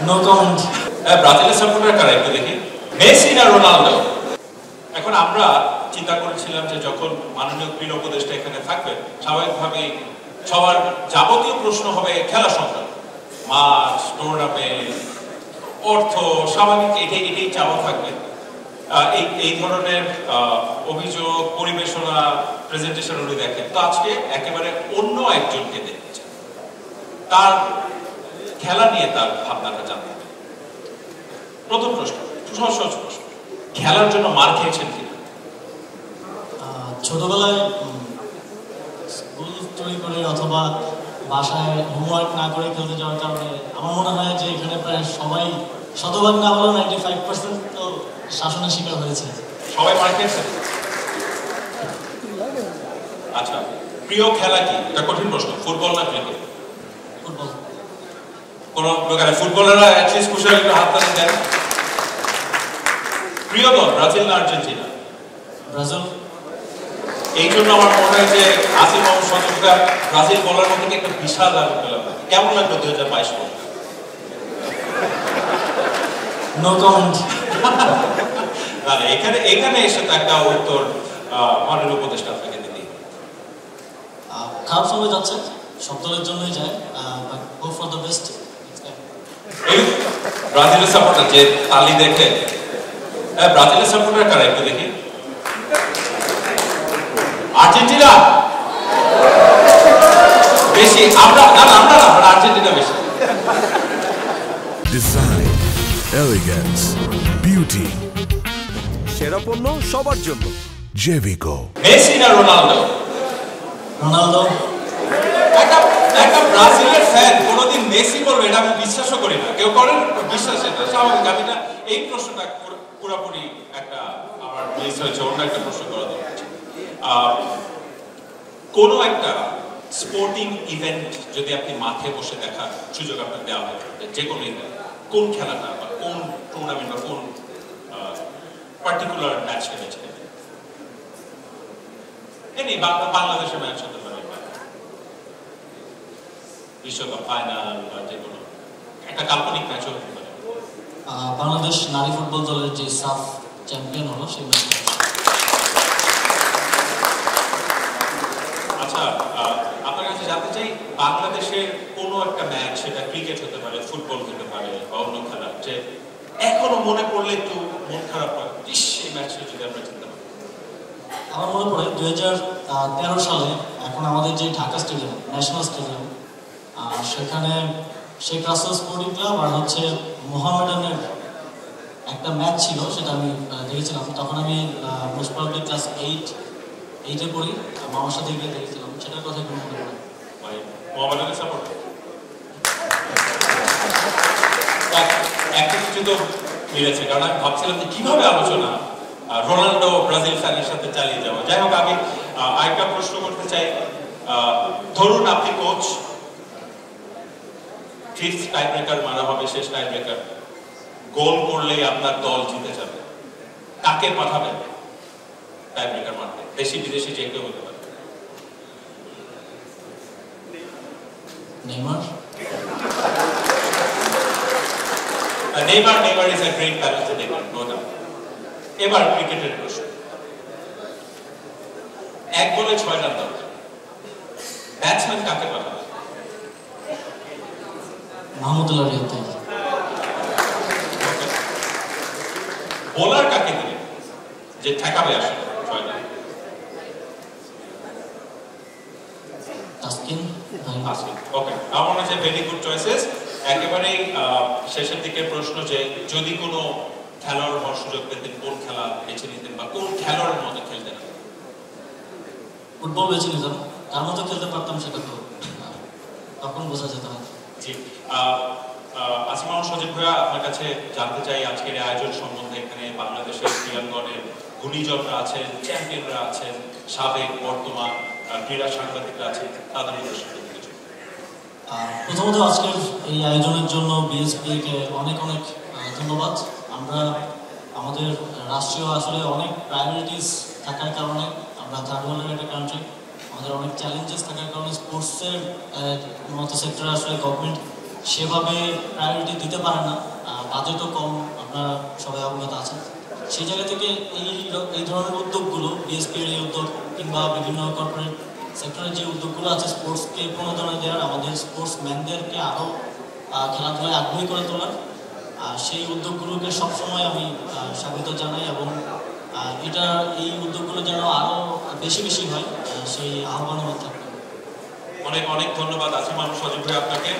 No comment. ব্রাজিলের supporter কারা একটু দেখি, মেসি না রোনালদো? এখন আমরা চিন্তা করেছিলাম যে যখন মাননীয় ক্রীড়া উপদেষ্টা এখানে থাকবে, স্বাভাবিকভাবেই সবার যাবতীয় প্রশ্ন হবে খেলা সংক্রান্ত, মাঠ, টুর্নামেন্ট, অর্থ, স্বাভাবিক এটাই চাওয়া থাকবে। এই ধরনের অভিযোগ, পরিবেশনা, প্রেজেন্টেশন উনি দেখেন। তো আজকে একেবারে অন্য একজনকে দেখছে, তার খেলা নিয়ে তার ভাবনাটা জানতে হবে। প্রথম প্রশ্ন, সহজ প্রশ্ন, খেলার জন্য মার খেয়েছেন কিনা? ছোটবেলায় স্কুল চুরি করে অথবা বাসায় হোমওয়ার্ক না করে খেলতে যাওয়ার কারণে আমার মনে হয় যে এখানে প্রায় সবাই, শতভাগ না হলেও 95% তো শাসনের শিকার হয়েছে। সবাই মার খেয়েছে? আচ্ছা, প্রিয় খেলা কি? এটা কঠিন প্রশ্ন। ফুটবল না ক্রিকেট? ফুটবল। কোন প্রকারে ফুটবলাররা অ্যাটলিস্ট কুশল একটু হাত তালি দেন। প্রিয় দল ব্রাজিল না আর্জেন্টিনা? ব্রাজিল। এই জন্য আমার মনে হয় যে আসিফ মোহাম্মদ সজীবরা ব্রাজিল বলার মধ্যে একটা বিশাল আলোক পেলাম। কেমন লাগলো 2022 বল? No comment. না, এখানে এসে তো একটা উত্তর মাননীয় উপদেষ্টা আপনাকে দিতে। খারাপ সময় যাচ্ছে, সব দলের জন্যই যায়, but go for the best. এই ব্রাজিলের সাপোর্টার যে তালি দেখে, ব্রাজিলের সাপোর্টার কারা একটু দেখি, আর্জেন্টিনা বেশি? আমরা আর্জেন্টিনা বেশি। ডিজাইন, এলিগেন্স, বিউটি, সেরা পণ্য সবার জন্য জেভিকো। মেসি না রোনালদো? রোনালদো। একটা ব্রাজিলের ফ্যান কোনোদিন মেসি বলবে এটা আমি বিশ্বাসও করি না। কেউ করেন বিশ্বাস? এটা স্বাভাবিক। আমি না এই প্রশ্নটা পুরোপুরি একটা আমার মিস হয়েছে, অন্য একটা প্রশ্ন করা দরকার। কোন একটা স্পোর্টিং ইভেন্ট যদি আপনি মাঠে বসে দেখার সুযোগ আপনার দেওয়া হয়, যে কোনো ইভেন্ট, কোন খেলাটা বা কোন টুর্নামেন্ট বা কোন পার্টিকুলার ম্যাচটা বেছে নেবেন? বাংলাদেশের ম্যাচ হতে পারে, বিশ্বকাপ ফাইনাল বা যে কোনো একটা কাল্পনিক ম্যাচও হতে পারে। বাংলাদেশ নারী ফুটবল দলের যে সাফ চ্যাম্পিয়ন হলো সেই ম্যাচটা। আচ্ছা, আপনার কাছে জানতে চাই, বাংলাদেশের কোনো একটা ম্যাচ, সেটা ক্রিকেট হতে পারে, ফুটবল হতে পারে বা অন্য খেলা, যে এখনো মনে পড়লে একটু মন খারাপ হয়, সেই ম্যাচটা যদি আমরা জিততে পারি? আমার মনে পড়ে 2013 সালে এখন আমাদের যে ঢাকা স্টেডিয়াম, ন্যাশনাল স্টেডিয়াম, সেখানে শেখ রাসেল স্পোর্টিং ক্লাব আর হচ্ছে মোহামেডানের একটা ম্যাচ ছিল, সেটা আমি দেখেছিলাম। তখন আমি মোস্ট প্রবাবলি ক্লাস 8-এ পড়ি, মামার সাথে গিয়ে দেখেছিলাম। সেটার কথা একটু মনে পড়ে। মোহামেডানের সাপোর্ট একটা কিছু তো মিলেছে, কারণ আমি ভাবছিলাম যে কিভাবে আলোচনা রোনাল্ডো ব্রাজিল ফ্যানের সাথে চালিয়ে যাওয়া। যাই হোক, আমি আরেকটা প্রশ্ন করতে চাই। ধরুন আপনি কোচ, ফিফথ টাই ব্রেকার মারা হবে, শেষ টাই ব্রেকার, গোল করলেই আপনার দল জিতে যাবে, কাকে পাঠাবেন টাই ব্রেকার মারতে? দেশি বিদেশি যে কেউ হতে পারে। Neymar. Neymar is a great talented player, no doubt. এবার ক্রিকেটের প্রশ্ন, এক বলে 6 রান দরকার, ব্যাটসম্যান কাকে পাঠাবে? মাহমুদুল্লাহ রিয়াদ। বোলার কাকে দিলেন যে ঠেকাবে আসলে 6 রান? তাসকিন। ওকে, আমার মনে হয় ভেরি গুড চয়েসেস। একেবারেই শেষের দিকের প্রশ্ন, যে যদি কোনো খেলোয়াড় হওয়ার সুযোগ পেতেন, কোন খেলা বেছে নিতেন বা কোন খেলোয়াড়ের মতো খেলতেন? ফুটবল বেছে নিতাম, তার মতো খেলতে পারতাম সেটা তো তখন বোঝা যেত না। জি, আসিফ মোহাম্মদ সজীব ভাইয়া, আপনার কাছে জানতে চাই আজকের এই আয়োজন সম্বন্ধে। এখানে বাংলাদেশের ক্রীড়াঙ্গনের গুণীজনরা আছেন, চ্যাম্পিয়নরা আছেন, সাবেক বর্তমান ক্রীড়া সাংবাদিকরা আছেন, তাদের উদ্দেশ্যে কিছু। প্রথমত আজকের এই আয়োজনের জন্য বিএসপিকে অনেক অনেক ধন্যবাদ। আমরা আমাদের রাষ্ট্রীয় আসলে অনেক প্রায়োরিটিস থাকার কারণে, আমরা থার্ড ওয়ার্ল্ডের একটা কান্ট্রি, আমাদের অনেক চ্যালেঞ্জেস থাকার কারণে স্পোর্টসের মতো সেক্টরে আসলে গভর্নমেন্ট সেভাবে প্রায়োরিটি দিতে পারে না, বাজেটও কম, আপনারা সবাই অবগত আছেন। সেই জায়গা থেকে এই ধরনের উদ্যোগগুলো, বিএসপি এর এই উদ্যোগ কিংবা বিভিন্ন কর্পোরেট সেক্টরের যে উদ্যোগগুলো আছে স্পোর্টসকে প্রণোদনা দেওয়ার, আমাদের স্পোর্টসম্যানদেরকে আরও খেলাধুলায় আগ্রহী করে তোলার, সেই উদ্যোগগুলোকে সবসময় আমি স্বাগত জানাই এবং এই উদ্যোগগুলো যেন আরও বেশি বেশি হয় সেই আহ্বান আমার থাকবে। অনেক অনেক ধন্যবাদ আসিফ মাহমুদ সজীব ভাই আপনাকে।